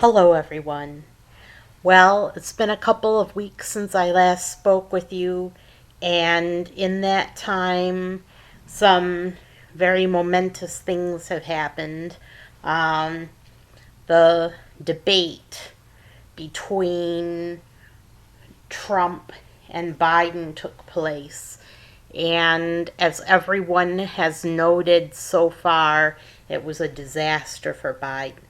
Hello, everyone. Well, it's been a couple of weeks since I last spoke with you, and in that time, some very momentous things have happened. Um, the debate between Trump and Biden took place, and as everyone has noted so far, it was a disaster for Biden.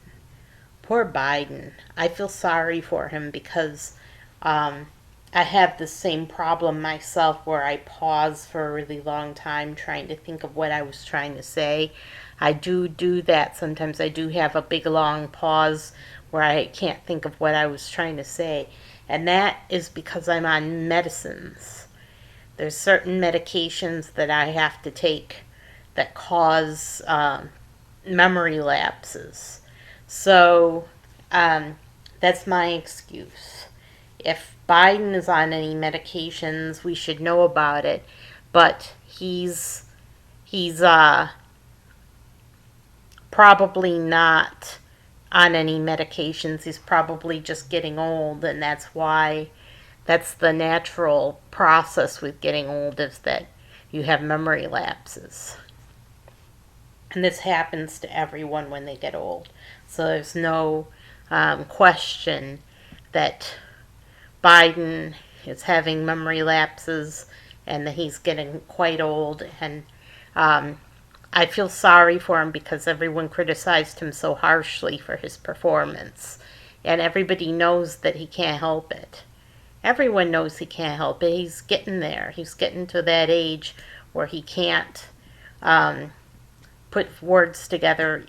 Poor Biden. I feel sorry for him because um, I have the same problem myself where I pause for a really long time trying to think of what I was trying to say. I do that sometimes. I do have a big long pause where I can't think of what I was trying to say. And that is because I'm on medicines. There's certain medications that I have to take that cause memory lapses. So um, that's my excuse. If Biden is on any medications, we should know about it. But he's probably not on any medications. He's probably just getting old, and that's the natural process with getting old is that you have memory lapses. And this happens to everyone when they get old. So there's no question that Biden is having memory lapses and that he's getting quite old. And um, I feel sorry for him because everyone criticized him so harshly for his performance. And everybody knows that he can't help it. Everyone knows he can't help it. He's getting there. He's getting to that age where he can't um, put words together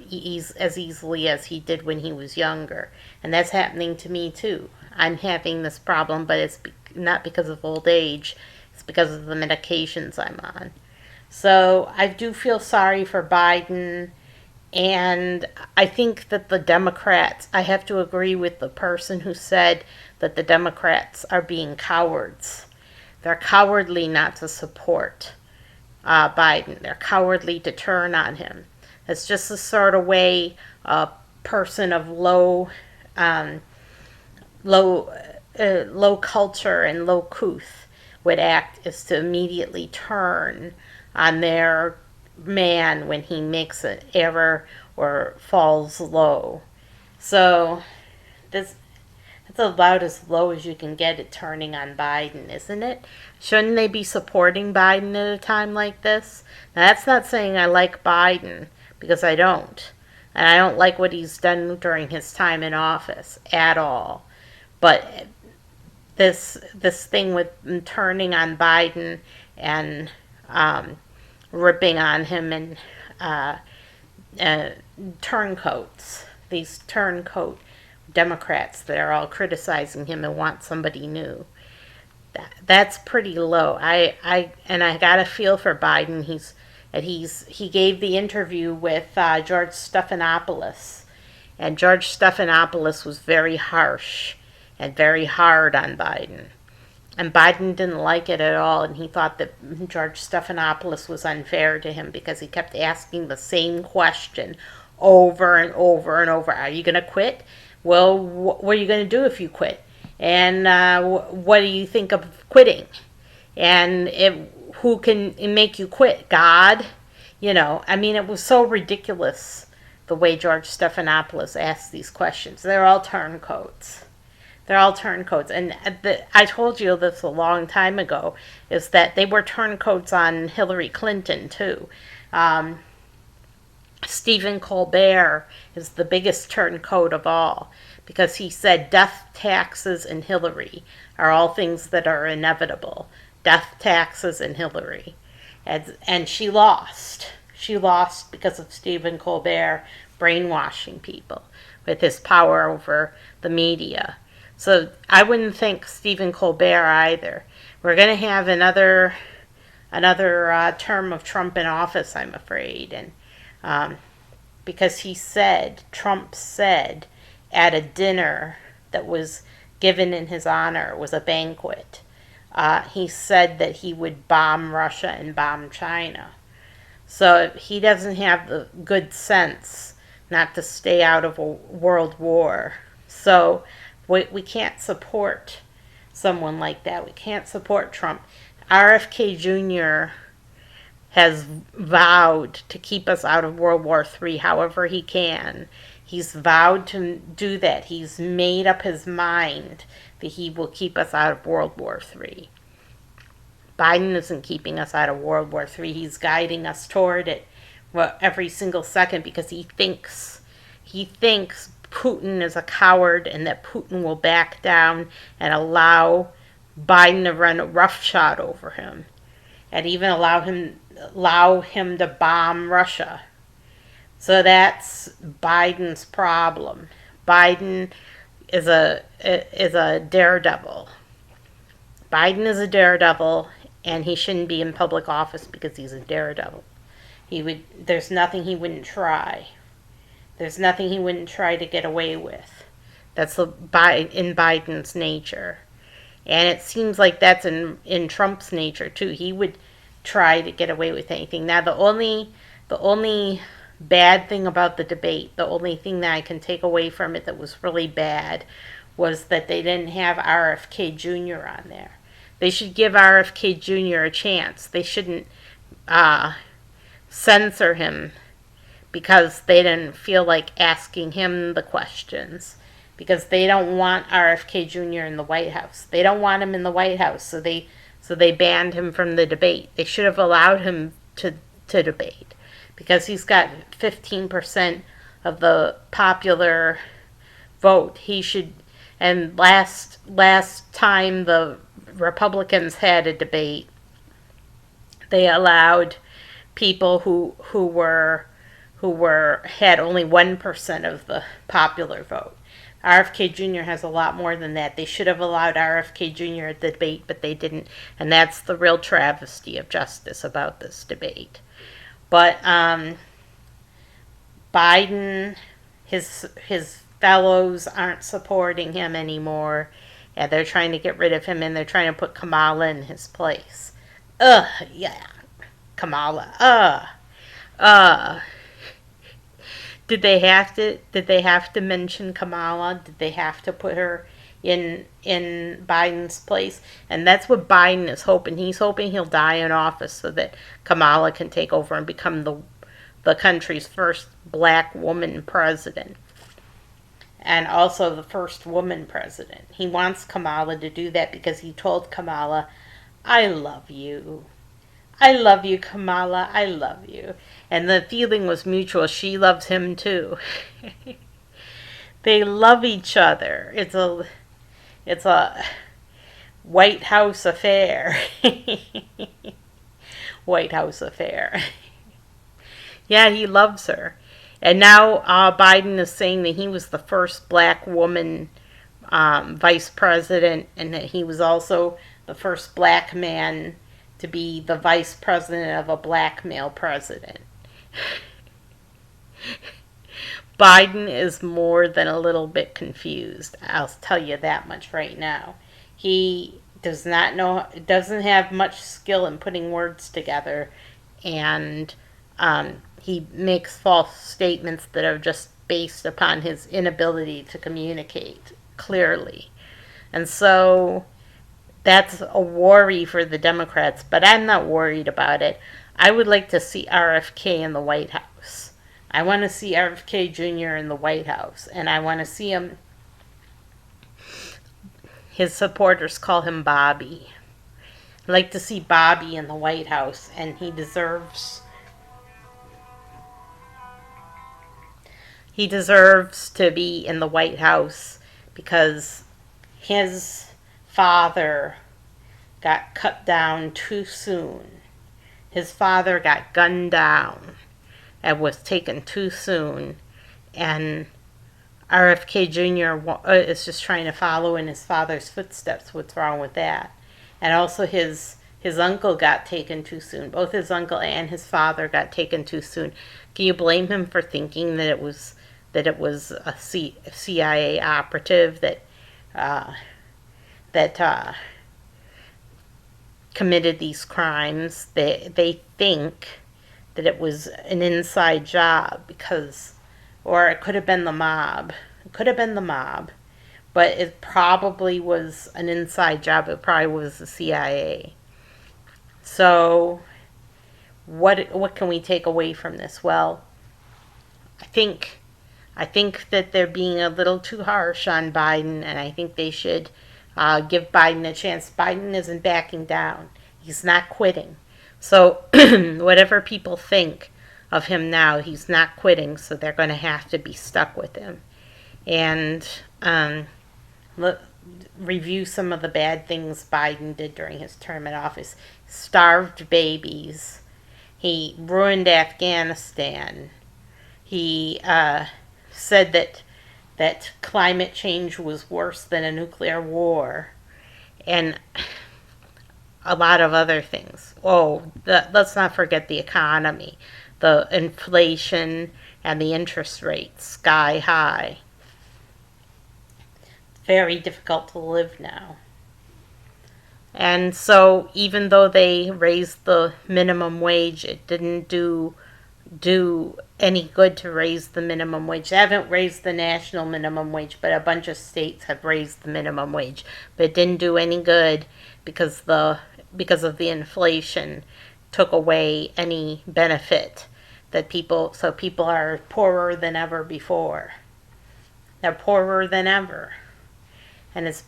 as easily as he did when he was younger. And that's happening to me too. I'm having this problem, but it's not because of old age, it's because of the medications I'm on. So I do feel sorry for Biden. And I think that the Democrats, I have to agree with the person who said that the Democrats are being cowards. They're cowardly not to support Biden. They're cowardly to turn on him. It's just the sort of way a person of um, low, low culture and low couth would act, is to immediately turn on their man when he makes an error or falls low. So this that's about as low as you can get at turning on Biden, isn't it? Shouldn't they be supporting Biden at a time like this? Now, that's not saying I like Biden, because I don't. And I don't like what he's done during his time in office at all. But this thing with turning on Biden and ripping on him and uh, uh, turncoats, these turncoat Democrats that are all criticizing him and want somebody new. That's pretty low. I got a feel for Biden. He gave the interview with George Stephanopoulos, and George Stephanopoulos was very harsh and very hard on Biden. And Biden didn't like it at all, and he thought that George Stephanopoulos was unfair to him because he kept asking the same question over and over and over. Are you going to quit? Well, what are you going to do if you quit? And what do you think of quitting? And who can make you quit? God? I mean, it was so ridiculous the way George Stephanopoulos asked these questions. They're all turncoats. They're all turncoats. And I told you this a long time ago, is that they were turncoats on Hillary Clinton, too. Um, Stephen Colbert is the biggest turncoat of all because he said death, taxes, and Hillary are all things that are inevitable. Death, taxes, and Hillary. And she lost. She lost because of Stephen Colbert brainwashing people with his power over the media. So I wouldn't think Stephen Colbert either. We're going to have another term of Trump in office, I'm afraid, and um, because Trump said at a dinner that was given in his honor, it was a banquet. He said that he would bomb Russia and bomb China. So he doesn't have the good sense not to stay out of a world war. So we can't support someone like that. We can't support Trump. RFK Jr. has vowed to keep us out of World War III however he can. He's vowed to do that. He's made up his mind that he will keep us out of World War III. Biden isn't keeping us out of World War III. He's guiding us toward it every single second because he thinks Putin is a coward and that Putin will back down and allow Biden to run roughshod over him and even allow him to bomb Russia. So that's Biden's problem. Biden is a daredevil. Biden is a daredevil, and he shouldn't be in public office because he's a daredevil. There's nothing he wouldn't try. There's nothing he wouldn't try to get away with. That's in Biden's nature. And it seems like that's in Trump's nature too. He would try to get away with anything. Now the only bad thing about the debate, the only thing that I can take away from it that was really bad, was that they didn't have RFK Jr. on there. They should give RFK Jr. a chance. They shouldn't censor him because they didn't feel like asking him the questions. Because they don't want RFK Jr. in the White House. They don't want him in the White House, so they banned him from the debate. They should have allowed him to debate because he's got 15% of the popular vote. He should. And last time the Republicans had a debate, they allowed people who had only 1% of the popular vote. RFK Jr. has a lot more than that. They should have allowed RFK Jr. at the debate, but they didn't. And that's the real travesty of justice about this debate. But Biden, his fellows aren't supporting him anymore. Yeah, they're trying to get rid of him, and they're trying to put Kamala in his place. Yeah. Kamala. Did they have to mention Kamala? Did they have to put her in Biden's place? And that's what Biden is hoping. He's hoping he'll die in office so that Kamala can take over and become the country's first black woman president. And also the first woman president. He wants Kamala to do that because he told Kamala, "I love you. I love you, Kamala. I love you." And the feeling was mutual. She loves him too. They love each other. It's a White House affair. White House affair. Yeah, he loves her. And now Biden is saying that he was the first black woman vice president, and that he was also the first black man to be the vice president of a black male president. Biden is more than a little bit confused. I'll tell you that much right now. He doesn't have much skill in putting words together, and he makes false statements that are just based upon his inability to communicate clearly. And so that's a worry for the Democrats, but I'm not worried about it. I would like to see RFK in the White House. I want to see RFK Jr. in the White House, and I want to see him. His supporters call him Bobby. I'd like to see Bobby in the White House, and he deserves to be in the White House because his father got cut down too soon. His father got gunned down and was taken too soon. And RFK Jr. is just trying to follow in his father's footsteps. What's wrong with that? And also his uncle got taken too soon. Both his uncle and his father got taken too soon. Can you blame him for thinking that it was a CIA operative that committed these crimes? They think that it was an inside job or it could have been the mob. It could have been the mob. but it probably was an inside job. It probably was the CIA. So what can we take away from this? Well, I think I think that they're being a little too harsh on Biden, and I think they should give Biden a chance. Biden isn't backing down. He's not quitting. So whatever people think of him now, he's not quitting. So they're going to have to be stuck with him. And look, review some of the bad things Biden did during his term in office. Starved babies. He ruined Afghanistan. He said that climate change was worse than a nuclear war, and a lot of other things. Oh, let's not forget the economy, the inflation and the interest rates sky high. Very difficult to live now. And so even though they raised the minimum wage, it didn't do any good to raise the minimum wage. They haven't raised the national minimum wage, but a bunch of states have raised the minimum wage. But it didn't do any good because of the inflation took away any benefit that people are poorer than ever before. They're poorer than ever. And it's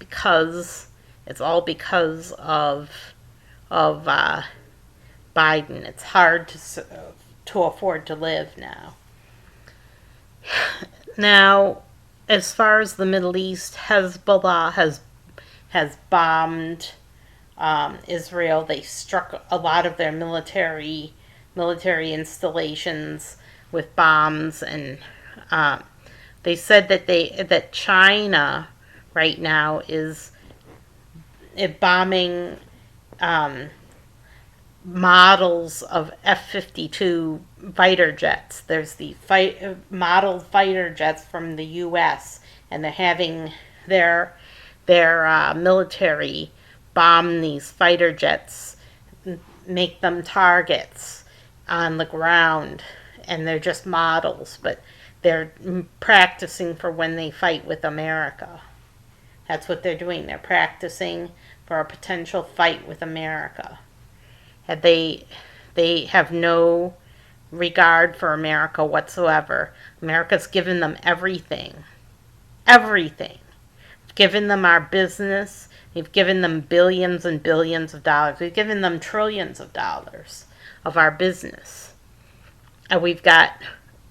all because of Biden. It's hard to afford to live now. Now, as far as the Middle East, Hezbollah has bombed Israel. They struck a lot of their military installations with bombs, and they said that China right now is bombing models of F-52 fighter jets. There's the modeled fighter jets from the U.S., and they're having their military bomb these fighter jets, make them targets on the ground, and they're just models, but they're practicing for when they fight with America. That's what they're doing. They're practicing for a potential fight with America. And they have no regard for America whatsoever. America's given them everything. Everything. We've given them our business. We've given them billions and billions of dollars. We've given them trillions of dollars of our business. And we've got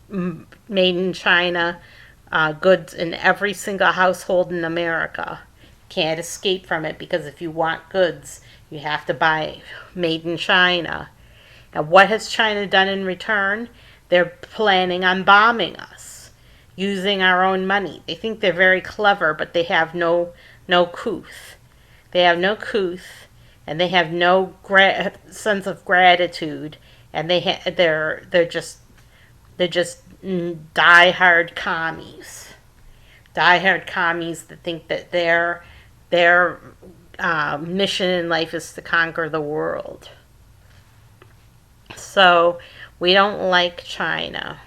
made in China goods in every single household in America. Can't escape from it, because if you want goods, you have to buy made in China. And what has China done in return? They're planning on bombing us, using our own money. They think they're very clever, but they have no couth. They have no couth, and they have no sense of gratitude, and they're just die-hard commies. Die-hard commies that think that their mission in life is to conquer the world. So we don't like China.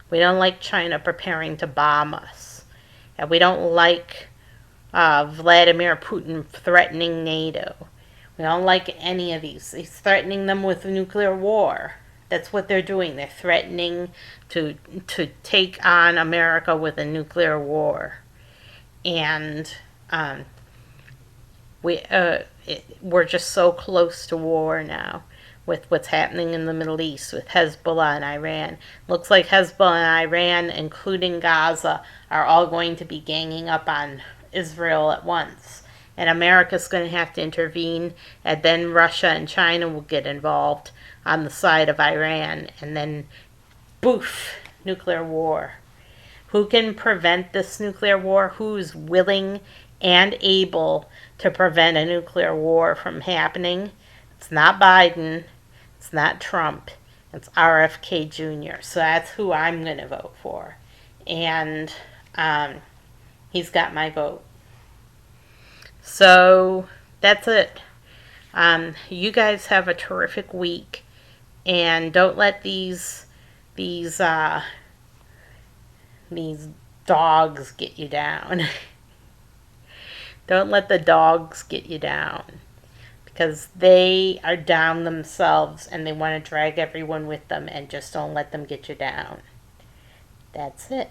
We don't like China preparing to bomb us. And we don't like Vladimir Putin threatening NATO. We don't like any of these. He's threatening them with nuclear war. That's what they're doing. They're threatening to take on America with a nuclear war. And we're just so close to war now with what's happening in the Middle East with Hezbollah and Iran. Looks like Hezbollah and Iran, including Gaza, are all going to be ganging up on Israel at once. And America's going to have to intervene, and then Russia and China will get involved on the side of Iran, and then boof, nuclear war. Who can prevent this nuclear war? Who's willing and able to prevent a nuclear war from happening? It's not Biden. It's not Trump. It's RFK Jr. So that's who I'm going to vote for. And he's got my vote. So that's it. You guys have a terrific week. And don't let these dogs get you down. Don't let the dogs get you down, because they are down themselves and they want to drag everyone with them, and just don't let them get you down. That's it.